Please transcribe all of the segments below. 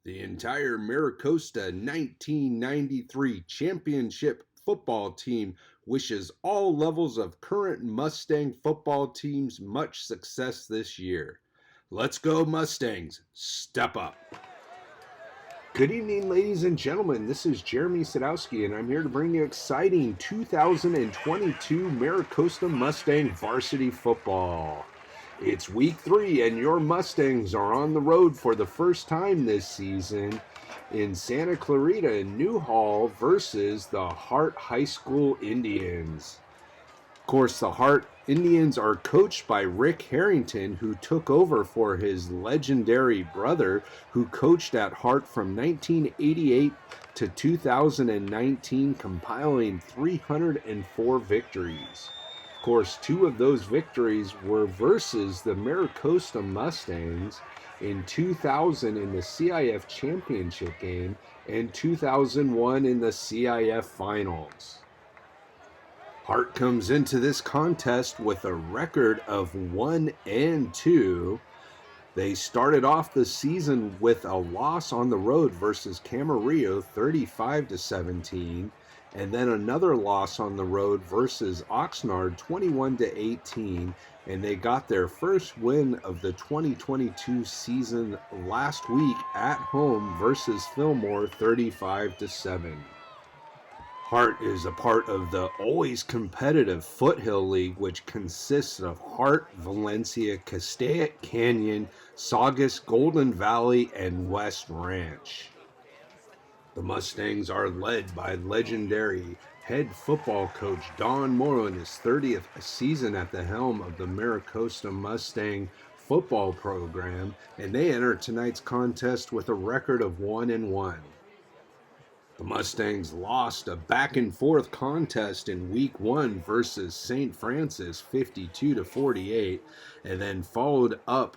The entire Maricosta 1993 championship football team wishes all levels of current Mustang football teams much success this year. Let's go Mustangs, step up. Good evening, ladies and gentlemen. This is Jeremy Sadowski, and I'm here to bring you exciting 2022 Maricosta Mustang varsity football. It's week 3, and your Mustangs are on the road for the first time this season in Santa Clarita and Newhall versus the Hart High School Indians. Of course, the Hart Indians are coached by Rick Harrington, who took over for his legendary brother, who coached at Hart from 1988 to 2019, compiling 304 victories. Of course, 2 of those victories were versus the Maricosta Mustangs in 2000 in the CIF championship game and 2001 in the CIF finals. Hart comes into this contest with a record of 1-2. They started off the season with a loss on the road versus Camarillo 35-17, and then another loss on the road versus Oxnard 21-18, and they got their first win of the 2022 season last week at home versus Fillmore 35-7. Hart is a part of the always competitive Foothill League, which consists of Hart, Valencia, Castaic Canyon, Saugus, Golden Valley, and West Ranch. The Mustangs are led by legendary head football coach Don Morrow in his 30th season at the helm of the Maricosta Mustang football program, and they enter tonight's contest with a record of 1-1. The Mustangs lost a back-and-forth contest in Week 1 versus St. Francis 52-48, and then followed up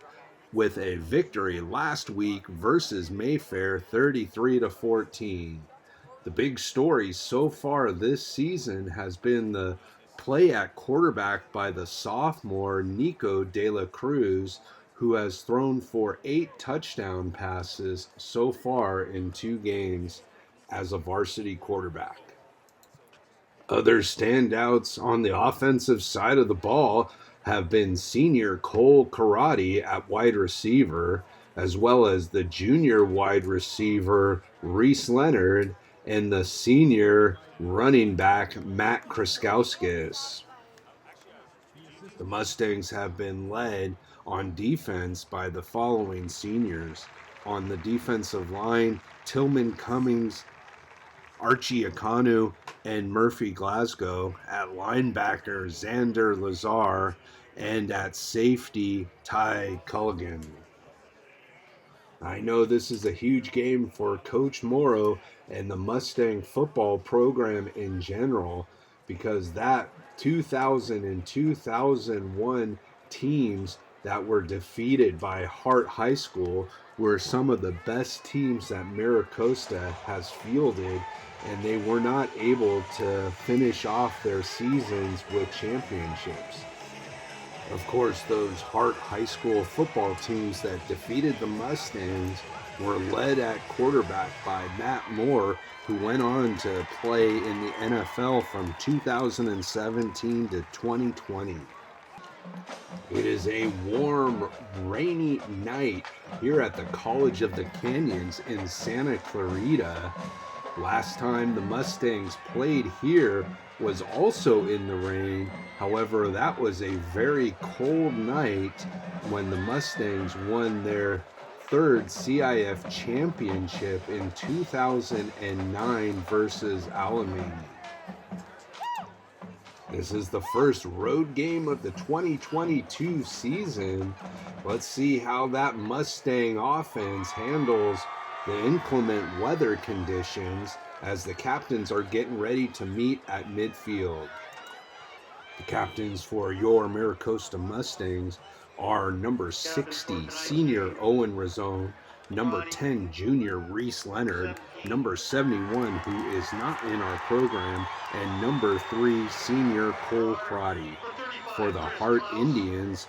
with a victory last week versus Mayfair 33-14. The big story so far this season has been the play at quarterback by the sophomore Nico De La Cruz, who has thrown for 8 touchdown passes so far in 2 games as a varsity quarterback. Other standouts on the offensive side of the ball have been senior Cole Karate at wide receiver, as well as the junior wide receiver Reese Leonard and the senior running back Matt Kraskowskis. The Mustangs have been led on defense by the following seniors. On the defensive line, Tillman Cummings, Archie Akanu, and Murphy Glasgow. At linebacker, Xander Lazar, and at safety, Ty Culligan. I know this is a huge game for Coach Morrow and the Mustang football program in general, because that 2000 and 2001 teams that were defeated by Hart High School were some of the best teams that Maricosta has fielded, and they were not able to finish off their seasons with championships. Of course, those Hart High School football teams that defeated the Mustangs were led at quarterback by Matt Moore, who went on to play in the NFL from 2017 to 2020. It is a warm, rainy night here at the College of the Canyons in Santa Clarita. Last time the Mustangs played here was also in the rain. However, that was a very cold night when the Mustangs won their 3rd CIF championship in 2009 versus Alamany. This is the first road game of the 2022 season. Let's see how that Mustang offense handles the inclement weather conditions as the captains are getting ready to meet at midfield. The captains for your Maricosta Mustangs are number 60, senior Owen Razone, number 10, junior Reese Leonard, number 71, who is not in our program, and number 3, senior Cole Crotty. For the Hart Indians,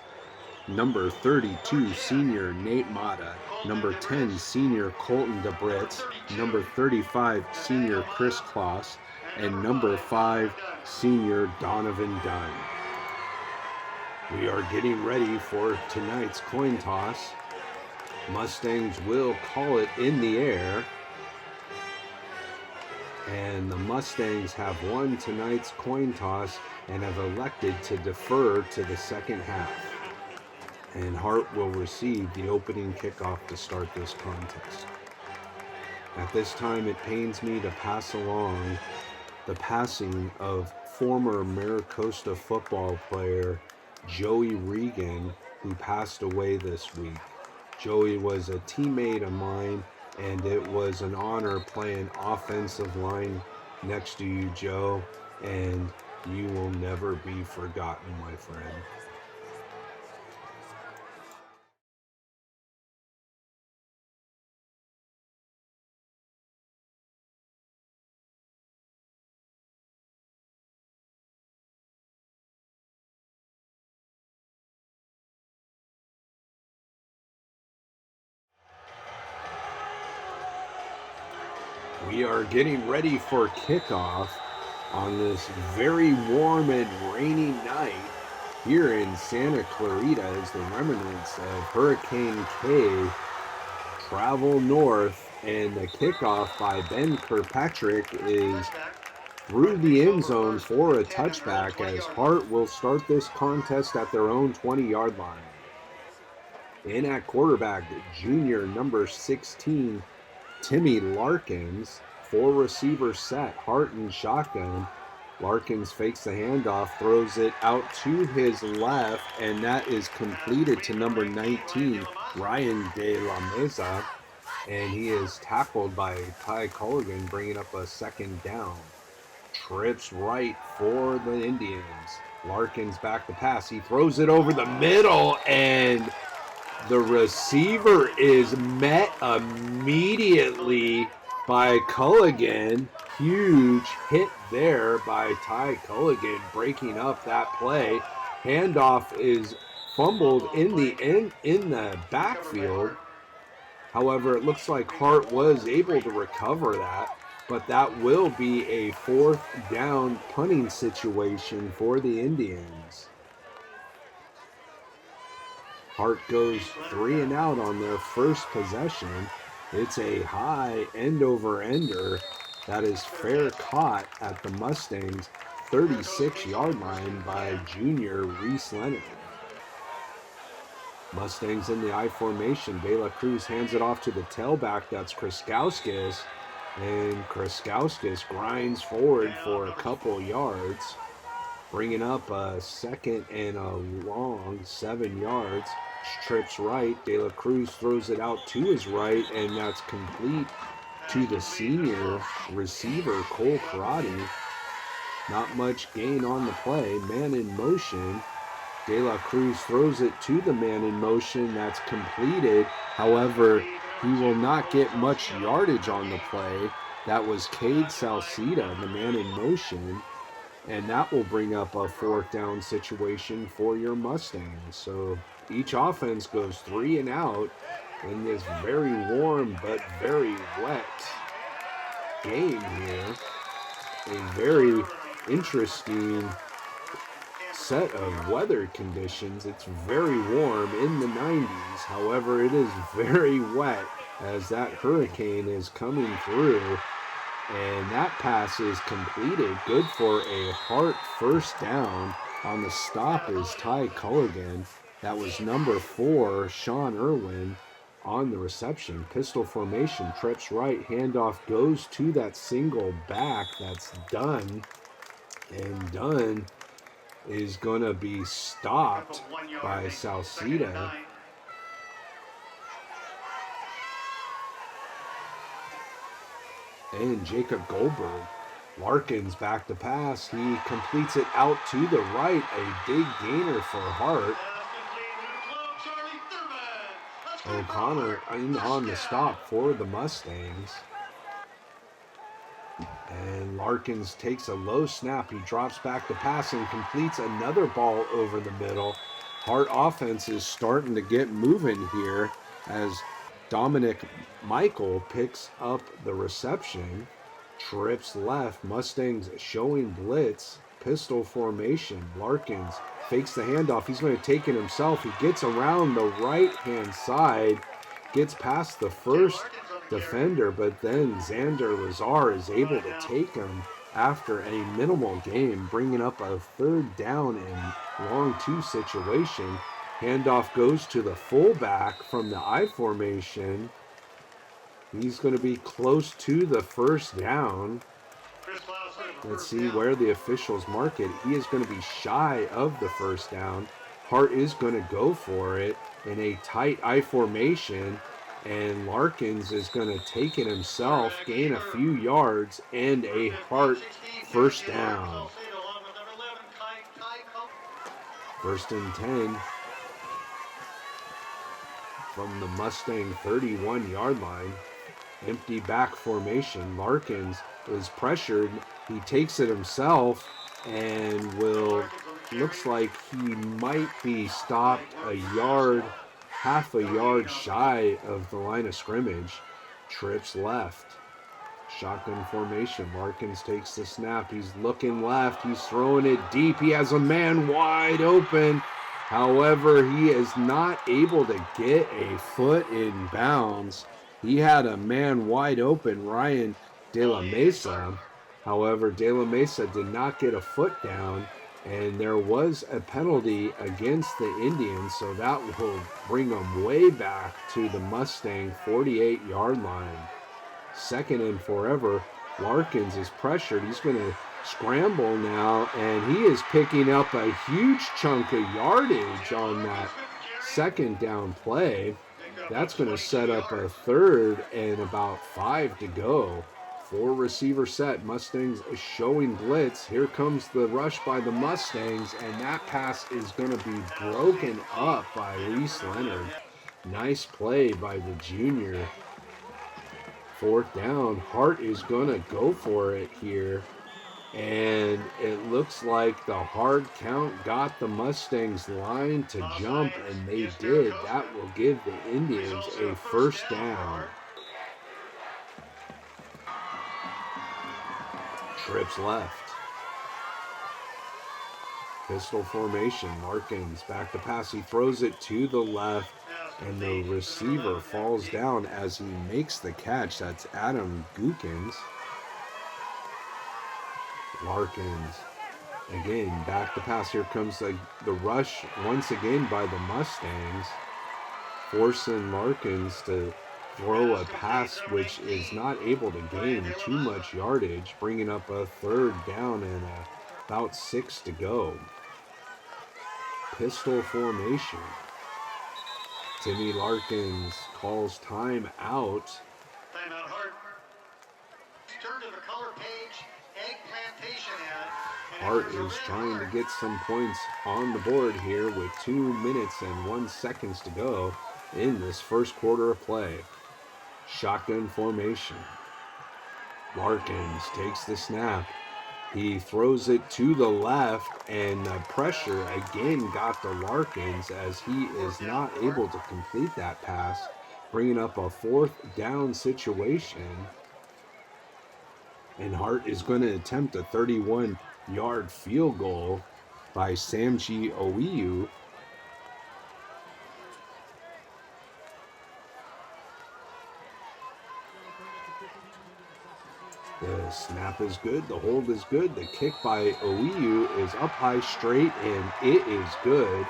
number 32, senior Nate Mata, number 10, senior Colton DeBritz, number 35, senior Chris Kloss, and number 5, senior Donovan Dunn. We are getting ready for tonight's coin toss. Mustangs will call it in the air. And the Mustangs have won tonight's coin toss and have elected to defer to the second half. And Hart will receive the opening kickoff to start this contest. At this time, it pains me to pass along the passing of former Maricosta football player Joey Regan, who passed away this week. Joey was a teammate of mine, and it was an honor playing offensive line next to you, Joe, and you will never be forgotten, my friend. We are getting ready for kickoff on this very warm and rainy night here in Santa Clarita as the remnants of Hurricane K travel north, and the kickoff by Ben Kirkpatrick is through the end zone for a touchback as Hart will start this contest at their own 20-yard line. In at quarterback, junior number 16, Timmy Larkins. 4 receivers set, Hart in shotgun. Larkins fakes the handoff, throws it out to his left, and that is completed to number 19, Ryan De La Mesa, and he is tackled by Ty Culligan, bringing up a second down. Trips right for the Indians. Larkins back to pass. He throws it over the middle, and the receiver is met immediately by Culligan. Huge hit there by Ty Culligan, breaking up that play. Handoff is fumbled in the backfield. However, it looks like Hart was able to recover that, but that will be a 4th down punting situation for the Indians. Hart goes 3 and out on their first possession. It's a high end-over-ender that is fair caught at the Mustangs' 36-yard line by junior Reese Leonard. Mustangs in the I formation. De La Cruz hands it off to the tailback. That's Kraskowskis. And Kraskowskis grinds forward for a couple yards, bringing up a second and a long 7 yards. Trips right. De La Cruz throws it out to his right, and that's complete to the senior receiver, Cole Karate. Not much gain on the play. Man in motion. De La Cruz throws it to the man in motion. That's completed. However, he will not get much yardage on the play. That was Cade Salcida, the man in motion. And that will bring up a 4th down situation for your Mustangs. So each offense goes 3 and out in this very warm but very wet game here. A very interesting set of weather conditions. It's very warm in the 90s. However, it is very wet as that hurricane is coming through. And that pass is completed. Good for a Hart 1st down. On the stop is Ty Culligan. That was number 4, Sean Irwin, on the reception. Pistol formation, trips right. Handoff goes to that single back. That's Dunn. And Dunn is going to be stopped by Salcida. And Jacob Goldberg. Larkins back to pass. He completes it out to the right. A big gainer for Hart. O'Connor on the stop for the Mustangs. And Larkins takes a low snap. He drops back to pass and completes another ball over the middle. Hart offense is starting to get moving here as Dominic Michael picks up the reception. Trips left. Mustangs showing blitz. Pistol formation. Larkins fakes the handoff. He's going to take it himself. He gets around the right-hand side. Gets past the first defender, but then Xander Lazar is able to take him after a minimal game, bringing up a third down in long two situation. Handoff goes to the fullback from the I formation. He's going to be close to the first down. Let's see where the officials mark it. He is going to be shy of the first down. Hart is going to go for it in a tight I formation, and Larkins is going to take it himself, gain a few yards, and a Hart first down. 1st and 10 from the Mustang 31-yard line. Empty back formation. Larkins is pressured. He takes it himself and looks like he might be stopped half a yard shy of the line of scrimmage. Trips left. Shotgun formation. Larkins takes the snap. He's looking left. He's throwing it deep. He has a man wide open. However, he is not able to get a foot in bounds. He had a man wide open, Ryan De La Mesa. However, De La Mesa did not get a foot down, and there was a penalty against the Indians, so that will bring them way back to the Mustang 48-yard line. 2nd and forever. Larkins is pressured. He's going to scramble now, and he is picking up a huge chunk of yardage on that 2nd down play. That's going to set up a 3rd and about 5 to go. 4 receiver set. Mustangs showing blitz. Here comes the rush by the Mustangs, and that pass is going to be broken up by Reese Leonard. Nice play by the junior. 4th down. Hart is going to go for it here. And it looks like the hard count got the Mustangs line to jump, and they did. That will give the Indians a 1st down. Trips left. Pistol formation. Larkins back to pass. He throws it to the left, and the receiver falls down as he makes the catch. That's Adam Gookins. Larkins again back to pass. Here comes the rush once again by the Mustangs, forcing Larkins to throw a pass which is not able to gain too much yardage, bringing up a 3rd down and about 6 to go. Pistol formation. Timmy Larkins calls time out. Timeout, Hart. Turn to the color page. Egg plantation ad. Hart is trying to get some points on the board here with 2 minutes and 1 second to go in this first quarter of play. Shotgun formation. Larkins takes the snap. He throws it to the left, and the pressure again got to Larkins as he is not able to complete that pass, bringing up a 4th down situation. And Hart is going to attempt a 31-yard field goal by Samji Owiyu. The snap is good. The hold is good. The kick by Owiyu is up high straight, and it is good.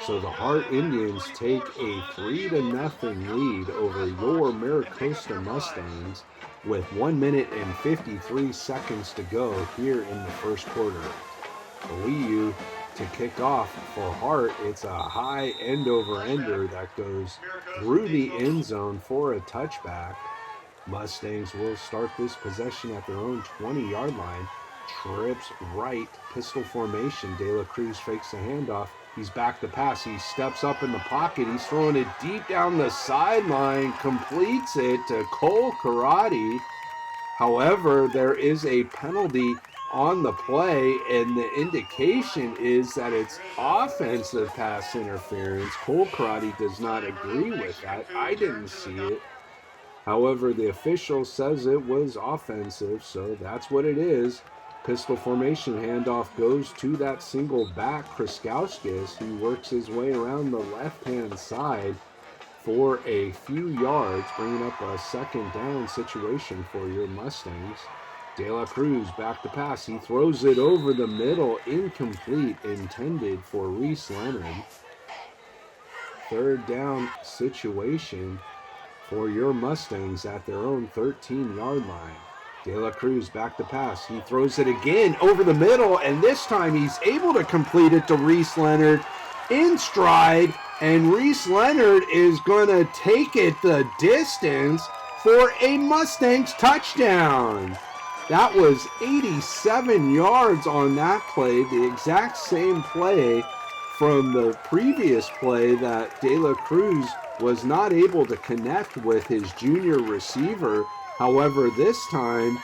So the Hart Indians take a 3-0 lead over your Maricosta Mustangs with 1 minute and 53 seconds to go here in the first quarter. Owiyu to kick off for Hart. It's a high end-over-ender that goes through the end zone for a touchback. Mustangs will start this possession at their own 20-yard line. Trips right, pistol formation. De La Cruz fakes the handoff. He's back to pass. He steps up in the pocket. He's throwing it deep down the sideline. Completes it to Cole Karate. However, there is a penalty on the play, and the indication is that it's offensive pass interference. Cole Karate does not agree with that. I didn't see it. However, the official says it was offensive, so that's what it is. Pistol formation handoff goes to that single back, Kriskauskas. He works his way around the left-hand side for a few yards, bringing up a second down situation for your Mustangs. De La Cruz back to pass. He throws it over the middle, incomplete, intended for Reese Leonard. Third down situation for your Mustangs at their own 13-yard line. De La Cruz back to pass. He throws it again over the middle, and this time he's able to complete it to Reese Leonard in stride, and Reese Leonard is going to take it the distance for a Mustangs touchdown. That was 87 yards on that play, the exact same play from the previous play that De La Cruz was not able to connect with his junior receiver. However, this time,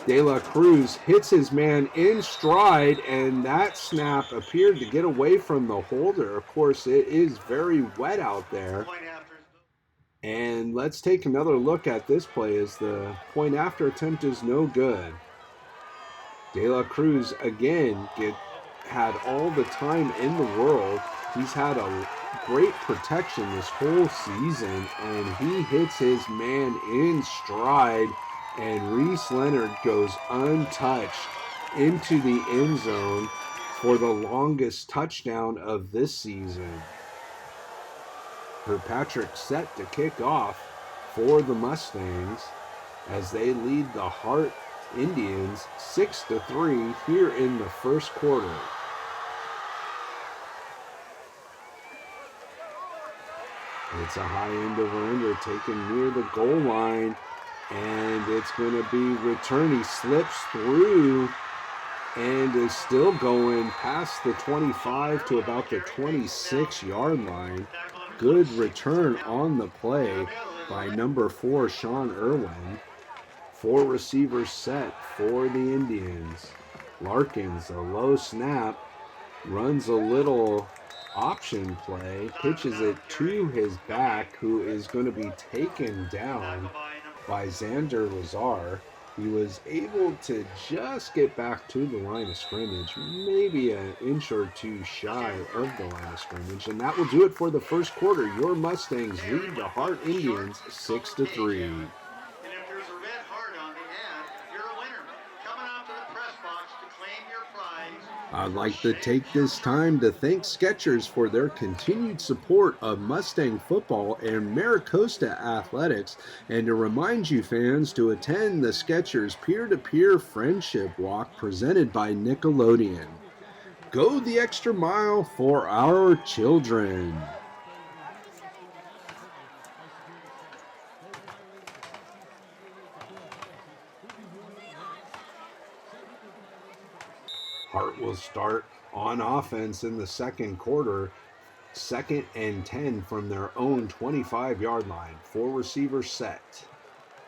De La Cruz hits his man in stride, and that snap appeared to get away from the holder. Of course, it is very wet out there. And let's take another look at this play as the point after attempt is no good. De La Cruz, again, had all the time in the world. He's had a great protection this whole season, and he hits his man in stride, and Reese Leonard goes untouched into the end zone for the longest touchdown of this season. Kirkpatrick set to kick off for the Mustangs as they lead the Hart Indians 6-3 here in the first quarter. It's a high end over-under taken near the goal line, and it's going to be return. He slips through and is still going past the 25 to about the 26-yard line. Good return on the play by number 4, Sean Irwin. 4 receivers set for the Indians. Larkins, a low snap, runs a little option play, pitches it to his back, who is going to be taken down by Xander Lazar. He was able to just get back to the line of scrimmage, maybe an inch or two shy of the line of scrimmage, and that will do it for the first quarter. Your Mustangs lead the Hart Indians 6-3. I'd like to take this time to thank Skechers for their continued support of Mustang football and MiraCosta athletics, and to remind you fans to attend the Skechers peer-to-peer friendship walk presented by Nickelodeon. Go the extra mile for our children. Hart will start on offense in the second quarter. 2nd and 10 from their own 25-yard line. 4 receivers set.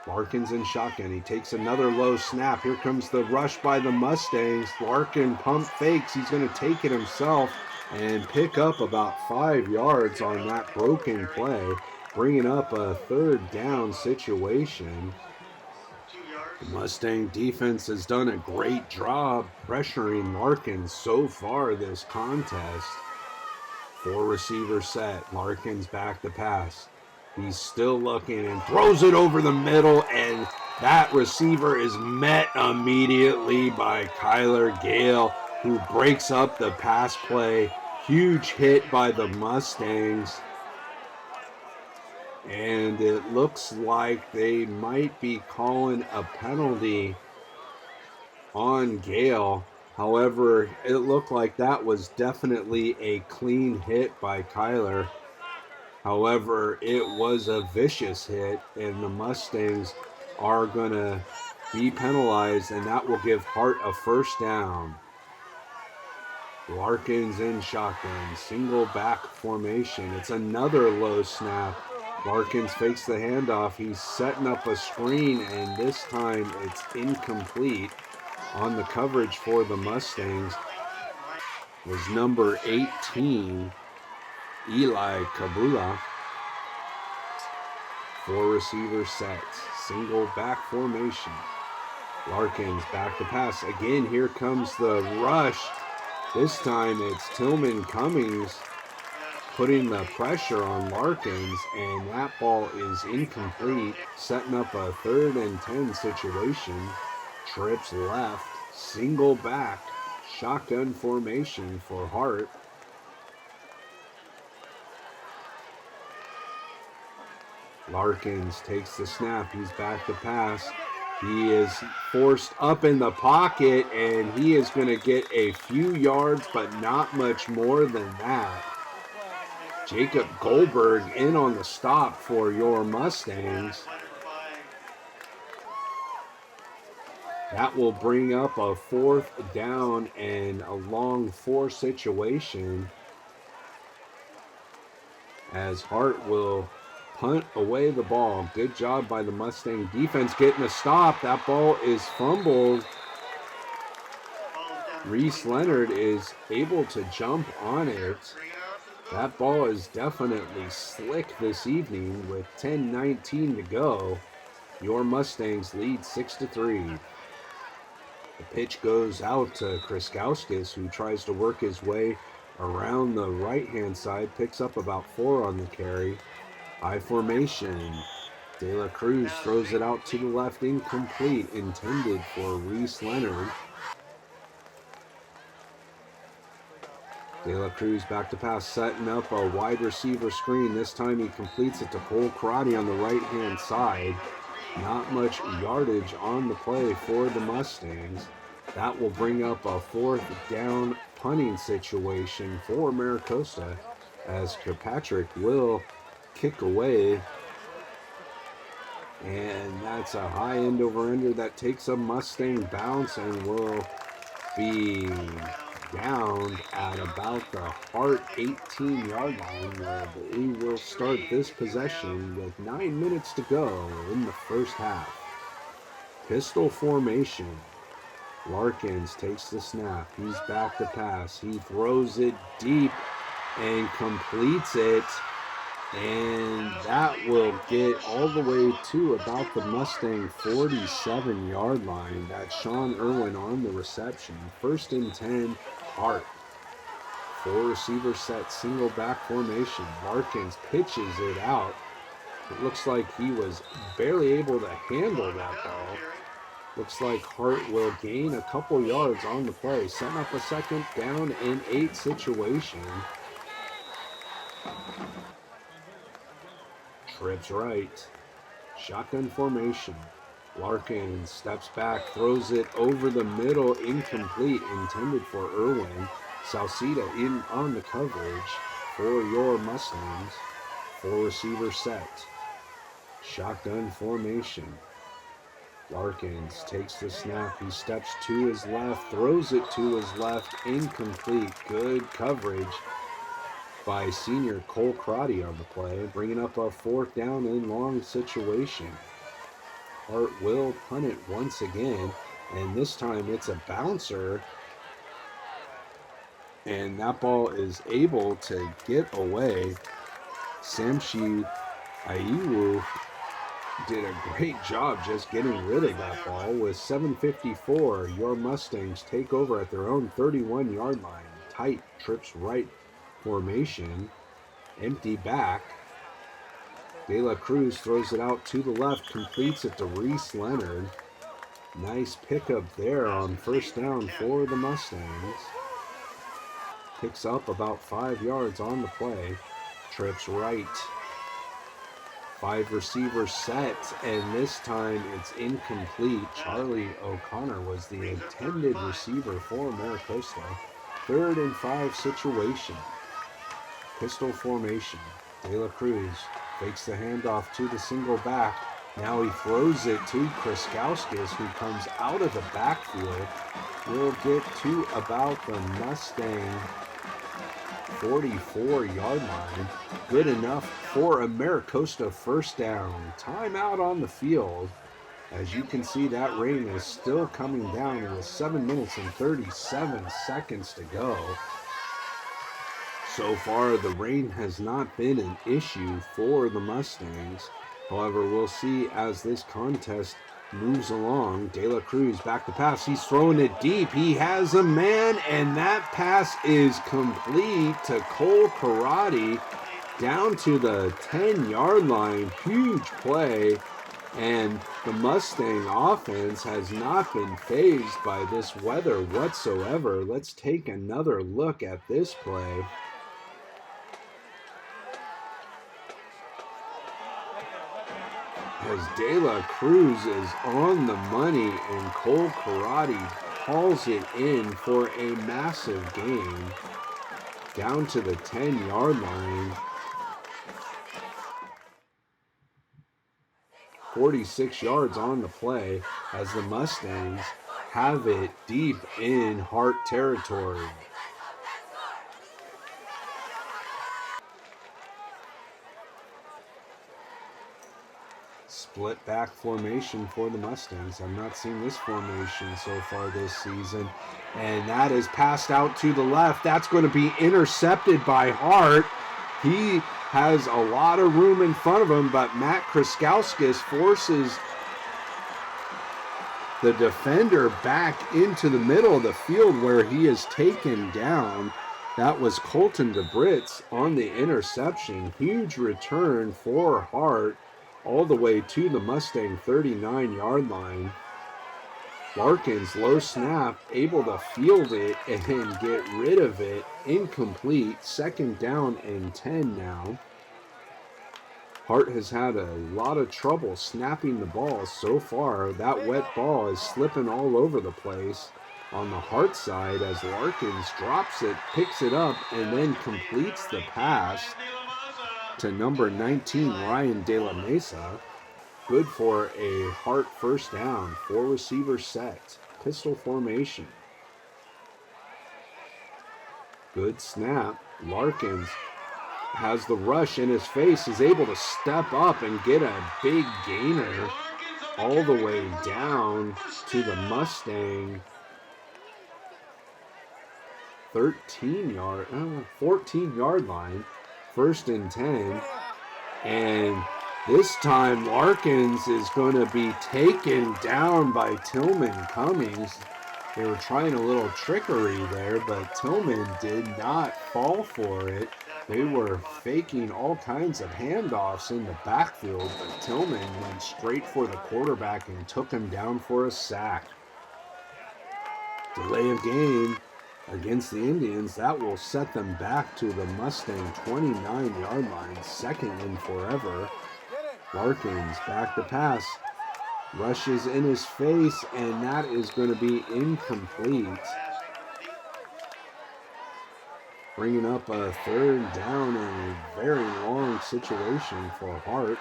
Larkins in shotgun. He takes another low snap. Here comes the rush by the Mustangs. Larkin pump fakes. He's going to take it himself and pick up about 5 yards on that broken play, bringing up a third down situation. The Mustang defense has done a great job pressuring Larkins so far this contest. 4 receivers set. Larkins back to pass. He's still looking and throws it over the middle, and that receiver is met immediately by Kyler Gale, who breaks up the pass play. Huge hit by the Mustangs. And it looks like they might be calling a penalty on Gale. However, it looked like that was definitely a clean hit by Kyler. However, it was a vicious hit, and the Mustangs are going to be penalized, and that will give Hart a first down. Larkins in shotgun, single back formation. It's another low snap. Larkins fakes the handoff. He's setting up a screen, and this time it's incomplete. On the coverage for the Mustangs was number 18, Eli Kabula. 4 receiver sets, single back formation. Larkins back to pass. Again, here comes the rush. This time it's Tillman Cummings putting the pressure on Larkins, and that ball is incomplete, setting up a 3rd and 10 situation. Trips left, single back, shotgun formation for Hart. Larkins takes the snap. He's back to pass. He is forced up in the pocket, and he is going to get a few yards, but not much more than that. Jacob Goldberg in on the stop for your Mustangs. That will bring up a 4th down and a long 4 situation, as Hart will punt away the ball. Good job by the Mustang defense getting a stop. That ball is fumbled. Reese Leonard is able to jump on it. That ball is definitely slick this evening with 10:19 to go. Your Mustangs lead 6-3. The pitch goes out to Kriskauskis, who tries to work his way around the right-hand side, picks up about 4 on the carry. High formation. De La Cruz throws it out to the left, incomplete, intended for Reese Leonard. De La Cruz back to pass, setting up a wide receiver screen. This time he completes it to Cole Karate on the right-hand side. Not much yardage on the play for the Mustangs. That will bring up a 4th down punting situation for Maricosta, as Kirkpatrick will kick away. And that's a high end over ender that takes a Mustang bounce and will be down at about the Hart 18-yard line, where we will start this possession with 9 minutes to go in the first half. Pistol formation. Larkins takes the snap. He's back to pass. He throws it deep and completes it. And that will get all the way to about the Mustang 47-yard line. That's Sean Irwin on the reception. 1st and 10, Hart. 4 receiver set, single back formation. Larkins pitches it out. It looks like he was barely able to handle that ball. Looks like Hart will gain a couple yards on the play, setting up a 2nd down and 8 situation. Trips right. Shotgun formation. Larkin steps back, throws it over the middle, incomplete, intended for Irwin. Salcida in on the coverage for your Mustangs. 4 receiver set. Shotgun formation. Larkins takes the snap. He steps to his left, throws it to his left, incomplete. Good coverage by senior Cole Crotty on the play, bringing up a 4th down and long situation. Hart will punt it once again, and this time it's a bouncer, and that ball is able to get away. Samshi Aiwu did a great job just getting rid of that ball. With 7:54, your Mustangs take over at their own 31-yard line. Tight trips right formation, empty back. De La Cruz throws it out to the left, completes it to Reese Leonard. Nice pickup there on 1st down for the Mustangs. Picks up about 5 yards on the play. Trips right. 5 receivers set, and this time it's incomplete. Charlie O'Connor was the intended receiver for Maricosta. 3rd and 5 situation. Pistol formation. De La Cruz fakes the handoff to the single back. Now he throws it to Kriskauskis, who comes out of the backfield. Will get to about the Mustang 44-yard line. Good enough for a Maricosta 1st down. Timeout on the field As you can see, that rain is still coming down with 7 minutes and 37 seconds to go. So far, the rain has not been an issue for the Mustangs. However, we'll see as this contest moves along. De La Cruz back to pass. He's throwing it deep. He has a man, and that pass is complete to Cole Karate down to the 10-yard line. Huge play. And the Mustang offense has not been fazed by this weather whatsoever. Let's take another look at this play. As De La Cruz is on the money and Cole Karate hauls it in for a massive gain down to the 10-yard line. 46 yards on the play as the Mustangs have it deep in Hart territory. Split back formation for the Mustangs. I've not seen this formation so far this season. And that is passed out to the left. That's going to be intercepted by Hart. He has a lot of room in front of him, but Matt Kraskowskis forces the defender back into the middle of the field where he is taken down. That was Colton DeBritz on the interception. Huge return for Hart all the way to the Mustang 39-yard line. Larkins, low snap, able to field it and get rid of it. Incomplete. 2nd down and 10 now. Hart has had a lot of trouble snapping the ball so far. That wet ball is slipping all over the place on the Hart side as Larkins drops it, picks it up, and then completes the pass to number 19, Ryan De La Mesa. Good for a Hart first down. 4 receivers set. Pistol formation. Good snap. Larkins has the rush in his face, is able to step up and get a big gainer all the way down to the Mustang 14-yard line. 1st and 10. And this time Larkins is going to be taken down by Tillman Cummings. They were trying a little trickery there, but Tillman did not fall for it. They were faking all kinds of handoffs in the backfield, but Tillman went straight for the quarterback and took him down for a sack. Delay of game against the Indians. That will set them back to the Mustang 29-yard line. 2nd and forever. Larkins back to pass. Rushes in his face, and that is going to be incomplete. Bringing up a 3rd down in a very long situation for Hart.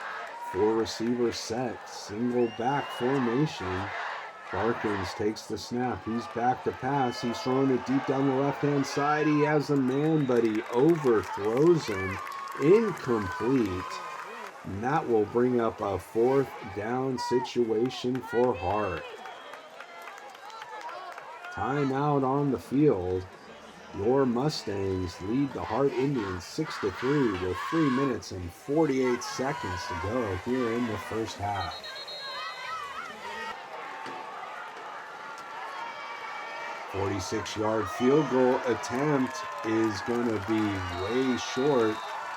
4 receivers set. Single back formation. Larkins takes the snap. He's back to pass. He's throwing it deep down the left-hand side. He has a man, but he overthrows him. Incomplete. And that will bring up a 4th down situation for Hart. Timeout on the field. Your Mustangs lead the Hart Indians 6-3 with 3 minutes and 48 seconds to go here in the first half. A 46-yard field goal attempt is going to be way short.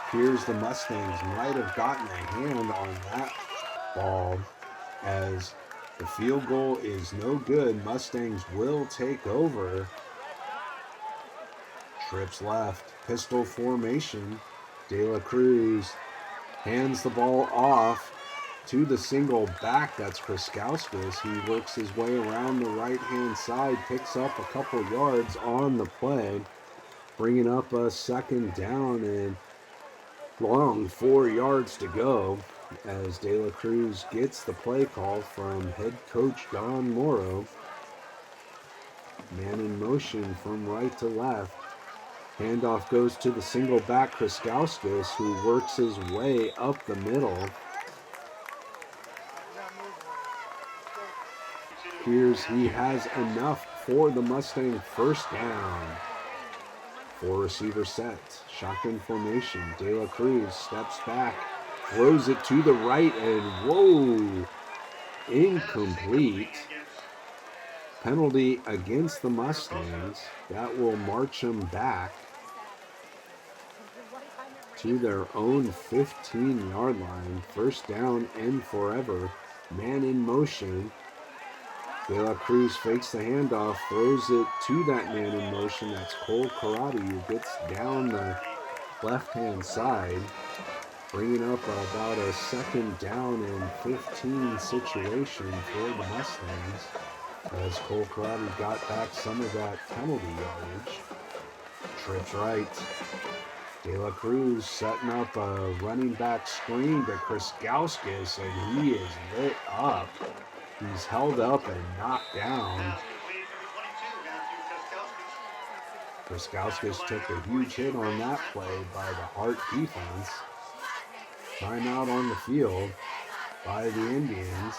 Appears the Mustangs might have gotten a hand on that ball as the field goal is no good. Mustangs will take over. Trips left, pistol formation. De La Cruz hands the ball off to the single back. That's Kraskowskis. He works his way around the right-hand side, picks up a couple yards on the play, bringing up a 2nd down and long. 4 yards to go as De La Cruz gets the play call from head coach Don Morrow. Man in motion from right to left. Handoff goes to the single back Kraskowskis, who works his way up the middle. He has enough for the Mustang first down. 4 receiver set, shotgun formation. De La Cruz steps back, throws it to the right, and whoa, incomplete. Penalty against the Mustangs. That will march them back to their own 15-yard line. First down and forever. Man in motion. De La Cruz fakes the handoff, throws it to that man in motion. That's Cole Karate, who gets down the left-hand side, bringing up about a second down and 15 situation for the Mustangs, as Cole Karate got back some of that penalty yardage. Trips right. De La Cruz setting up a running back screen to Kriskauskas, and he is lit up. He's held up and knocked down. Kriskauskas took a huge hit on that play by the Hart defense. Timeout on the field by the Indians.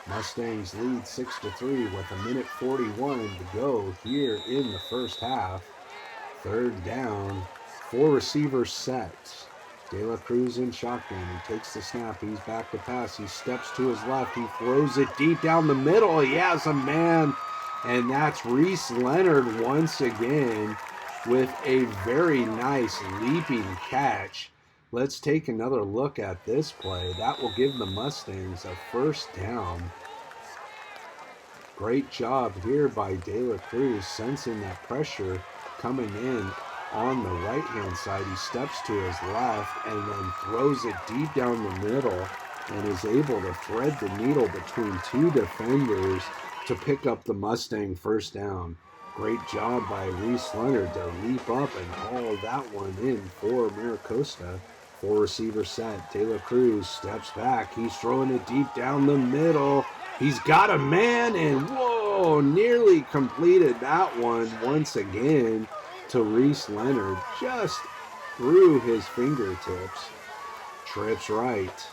Mustangs lead 6-3 with 1:41 to go here in the first half. Third down, 4 receivers set. De La Cruz in shotgun. He takes the snap. He's back to pass. He steps to his left. He throws it deep down the middle. He has a man, and that's Reese Leonard once again with a very nice leaping catch. Let's take another look at this play. That will give the Mustangs a first down. Great job here by De La Cruz, sensing that pressure coming in on the right-hand side. He steps to his left and then throws it deep down the middle and is able to thread the needle between 2 defenders to pick up the Mustang first down. Great job by Reese Leonard to leap up and haul that one in for Maricosta. 4 receiver set. De La Cruz steps back. He's throwing it deep down the middle. He's got a man, and whoa, nearly completed that one once again to Reese Leonard, just through his fingertips. Trips right.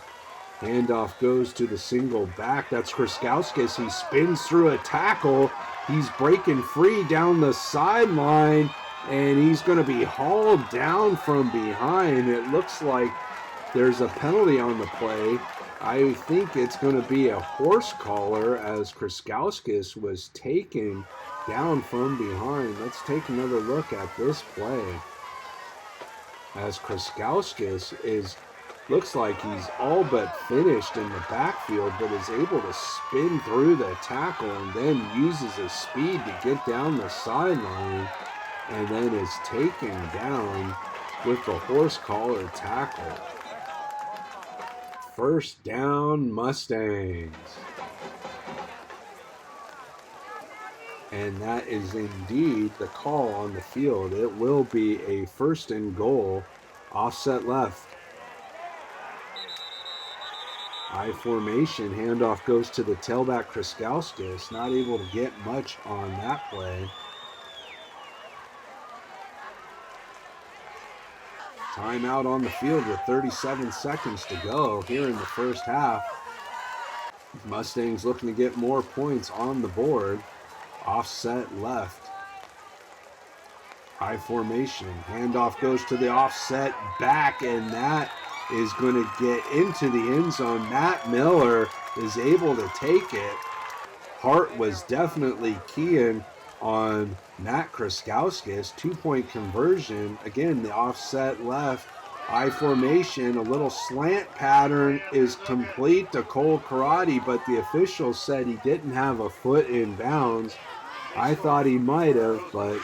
Handoff goes to the single back. That's Kriskauskas. He spins through a tackle. He's breaking free down the sideline, and he's going to be hauled down from behind. It looks like there's a penalty on the play. I think it's going to be a horse collar as Kriskauskas was taken down from behind. Let's take another look at this play. As Kriskauskas looks like he's all but finished in the backfield, but is able to spin through the tackle and then uses his speed to get down the sideline, and then is taken down with the horse collar tackle. First down, Mustangs. And that is indeed the call on the field. It will be a first and goal, offset left. I formation, handoff goes to the tailback Kriskauskas, not able to get much on that play. Timeout on the field with 37 seconds to go here in the first half. Mustangs looking to get more points on the board. Offset left. I formation. Handoff goes to the offset back, and that is going to get into the end zone. Matt Miller is able to take it. Hart was definitely keying on Matt Kriskauskas. 2-point conversion. Again, the offset left. I formation, a little slant pattern is complete to Cole Karate, but the official said he didn't have a foot in bounds. I thought he might have, but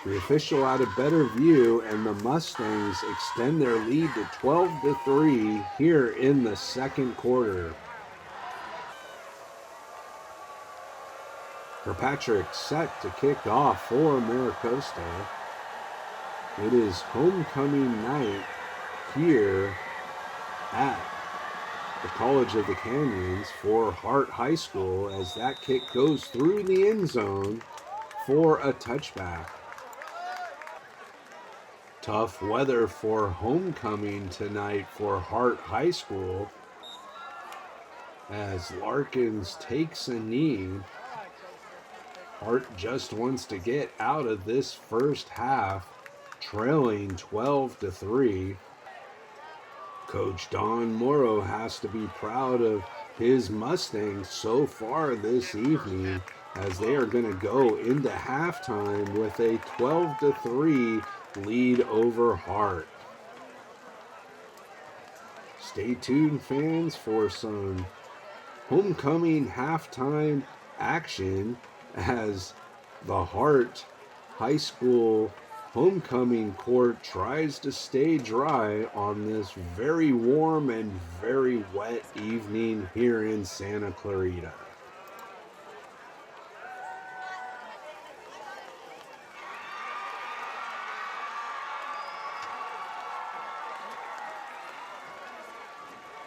the official had a better view, and the Mustangs extend their lead to 12-3 here in the second quarter. Kirkpatrick set to kick off for Maricosta. It is homecoming night here at the College of the Canyons for Hart High School, as that kick goes through the end zone for a touchback. Tough weather for homecoming tonight for Hart High School. As Larkins takes a knee. Hart just wants to get out of this first half, trailing 12-3. Coach Don Morrow has to be proud of his Mustangs so far this evening, as they are going to go into halftime with a 12-3 lead over Hart. Stay tuned, fans, for some homecoming halftime action as the Hart High School homecoming court tries to stay dry on this very warm and very wet evening here in Santa Clarita.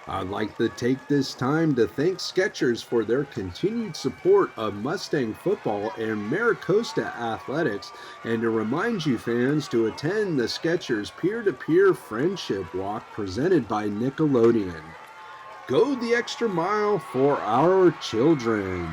I'd like to take this time to thank Skechers for their continued support of Mustang football and MiraCosta athletics, and to remind you fans to attend the Skechers peer-to-peer friendship walk presented by Nickelodeon. Go the extra mile for our children.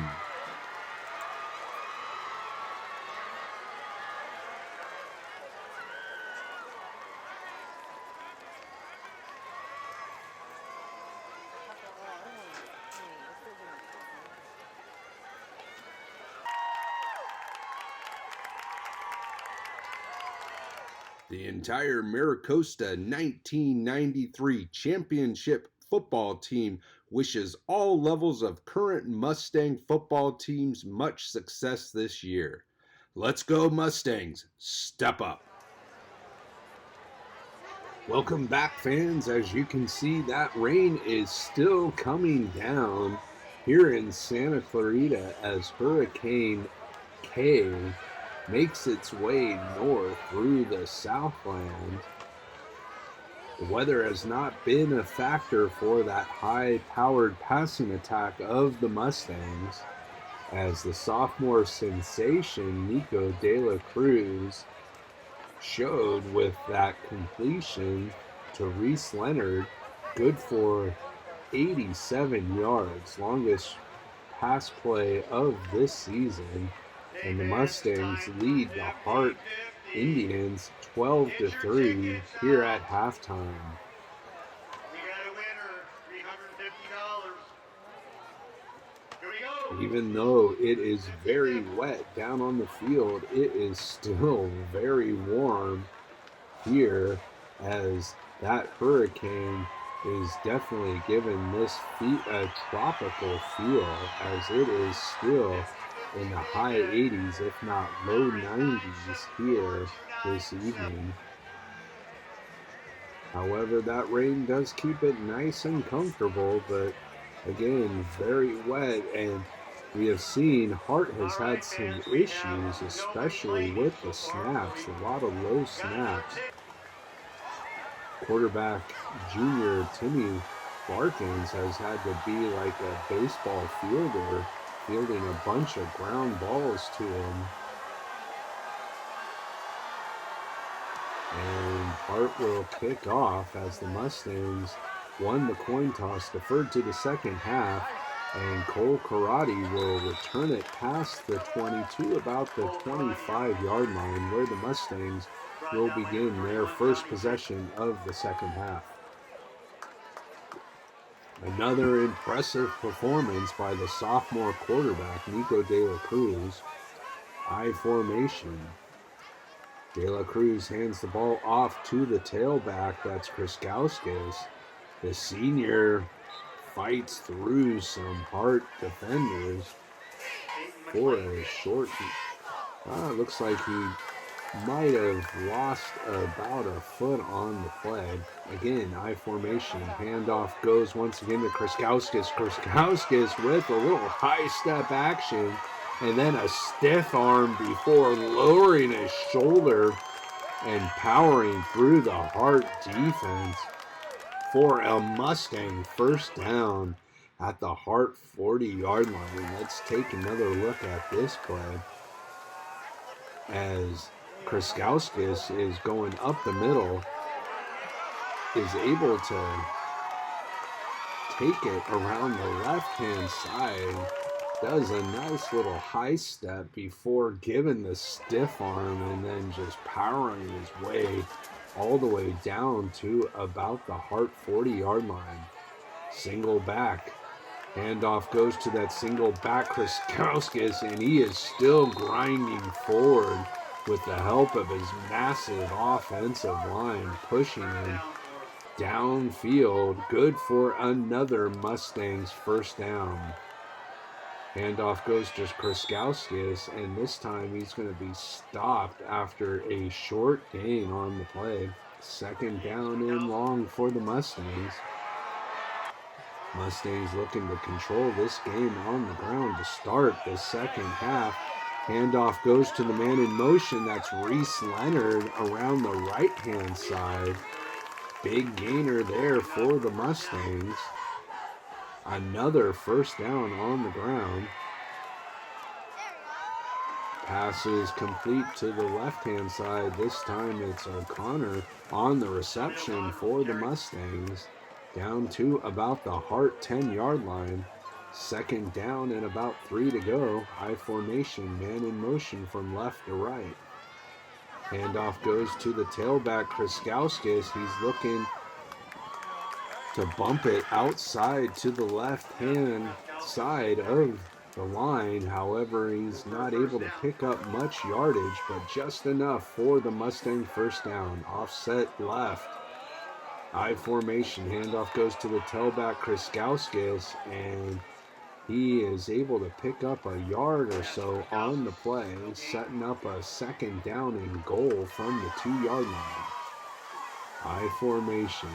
The entire MiraCosta 1993 championship football team wishes all levels of current Mustang football teams much success this year. Let's go Mustangs, step up. Welcome back, fans. As you can see, that rain is still coming down here in Santa Clarita as Hurricane K makes its way north through the Southland. The weather has not been a factor for that high-powered passing attack of the Mustangs, as the sophomore sensation Nico De La Cruz showed with that completion to Reese Leonard, good for 87 yards, longest pass play of this season. And the Mustangs lead the Hart Indians 12-3 here at halftime. We got a winner, $350. Here we go. Even though it is very wet down on the field, it is still very warm here, as that hurricane is definitely giving this a tropical feel, as it is still in the high 80s, if not low 90s here this evening. However, that rain does keep it nice and comfortable, but again, very wet, and we have seen Hart has had some issues, especially with the snaps, a lot of low snaps. Quarterback junior Timmy Larkins has had to be like a baseball fielder, fielding a bunch of ground balls to him. And Hart will kick off as the Mustangs won the coin toss, deferred to the second half, and Cole Karate will return it past the 22, about the 25-yard line, where the Mustangs will begin their first possession of the second half. Another impressive performance by the sophomore quarterback, Nico De La Cruz. I formation. De La Cruz hands the ball off to the tailback, that's Kriskowskis. The senior fights through some Hart defenders for a short. Looks like he might have lost about a foot on the play. Again, I formation. Handoff goes once again to Kriskowskis. Kriskowskis with a little high step action, and then a stiff arm before lowering his shoulder and powering through the Hart defense for a Mustang first down at the Hart 40-yard line. Let's take another look at this play, as Kriskowskis is going up the middle, is able to take it around the left-hand side. Does a nice little high step before giving the stiff arm and then just powering his way all the way down to about the Hart 40-yard line. Single back. Handoff goes to that single back, Kriskowskis, and he is still grinding forward with the help of his massive offensive line, pushing him downfield. Good for another Mustangs first down. Handoff goes to Kriskowskis, and this time he's going to be stopped after a short gain on the play. Second down and long for the Mustangs. Mustangs looking to control this game on the ground to start the second half. Handoff goes to the man in motion. That's Reese Leonard around the right-hand side. Big gainer there for the Mustangs. Another first down on the ground. Pass is complete to the left-hand side. This time it's O'Connor on the reception for the Mustangs. Down to about the Hart 10-yard line. Second down and about 3 to go. I formation, man in motion from left to right. Handoff goes to the tailback, Kriskowskis. He's looking to bump it outside to the left-hand side of the line. However, he's not able to pick up much yardage, but just enough for the Mustang first down. Offset left. I formation, handoff goes to the tailback, Kriskowskis, and he is able to pick up a yard or so on the play, setting up a second down and goal from the 2-yard line. I formation.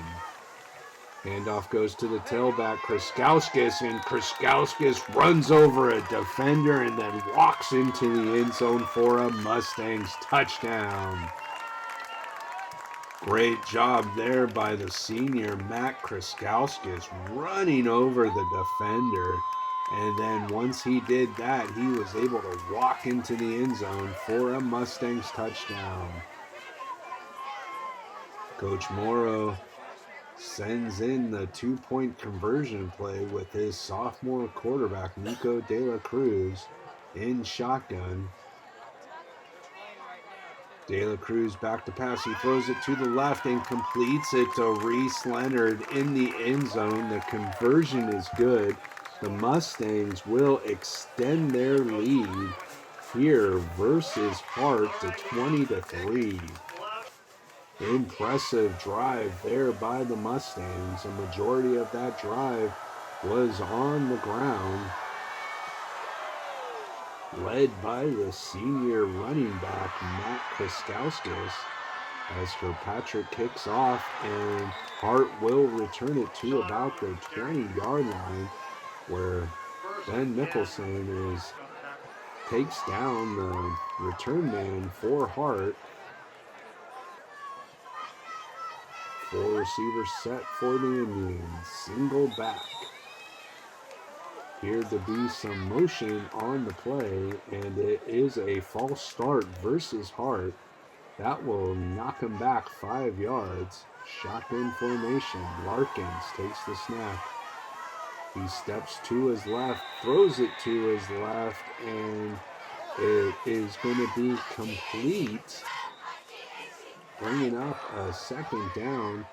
Handoff goes to the tailback, Kriskowskis, and Kriskowskis runs over a defender and then walks into the end zone for a Mustangs touchdown. Great job there by the senior, Matt Kriskowskis, running over the defender. And then once he did that, he was able to walk into the end zone for a Mustangs touchdown. Coach Morrow sends in the 2-point conversion play with his sophomore quarterback, Nico De La Cruz, in shotgun. De La Cruz back to pass. He throws it to the left and completes it to Reese Leonard in the end zone. The conversion is good. The Mustangs will extend their lead here versus Hart to 20-3. Impressive drive there by the Mustangs. A majority of that drive was on the ground, led by the senior running back, Matt Kriskowskis, as Kirkpatrick kicks off, and Hart will return it to about the 20-yard line, where Ben Mickelson takes down the return man for Hart. 4 receivers set for the Indians. Single back. Appeared to be some motion on the play, and it is a false start versus Hart. That will knock him back 5 yards. Shotgun formation. Larkins takes the snap. He steps to his left, throws it to his left, and it is going to be complete, bringing up a second down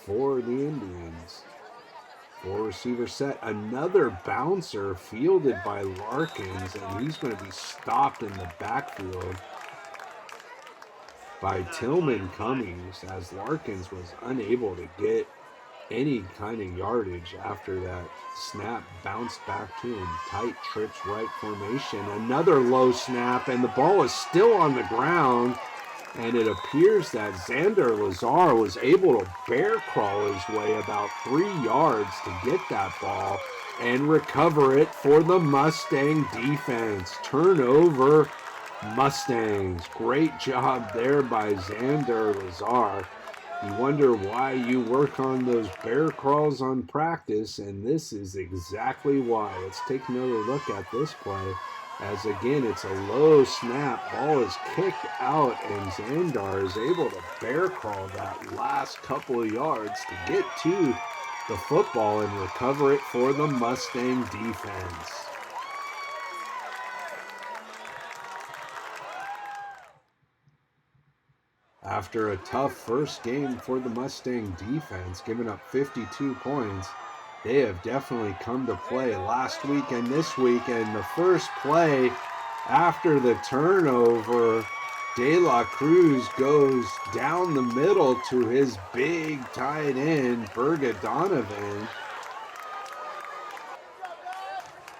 for the Indians. 4 receivers set. Another bouncer fielded by Larkins, and he's going to be stopped in the backfield by Tillman Cummings, as Larkins was unable to get any kind of yardage after that snap bounced back to him. Tight trips right formation. Another low snap, and the ball is still on the ground. And it appears that Xander Lazar was able to bear crawl his way about 3 yards to get that ball and recover it for the Mustang defense. Turnover, Mustangs. Great job there by Xander Lazar. You wonder why you work on those bear crawls on practice, and this is exactly why. Let's take another look at this play. As again, it's a low snap, ball is kicked out, and Xandar is able to bear crawl that last couple of yards to get to the football and recover it for the Mustang defense. After a tough first game for the Mustang defense, giving up 52 points, they have definitely come to play last week and this week. And the first play after the turnover, De La Cruz goes down the middle to his big tight end, Donovan,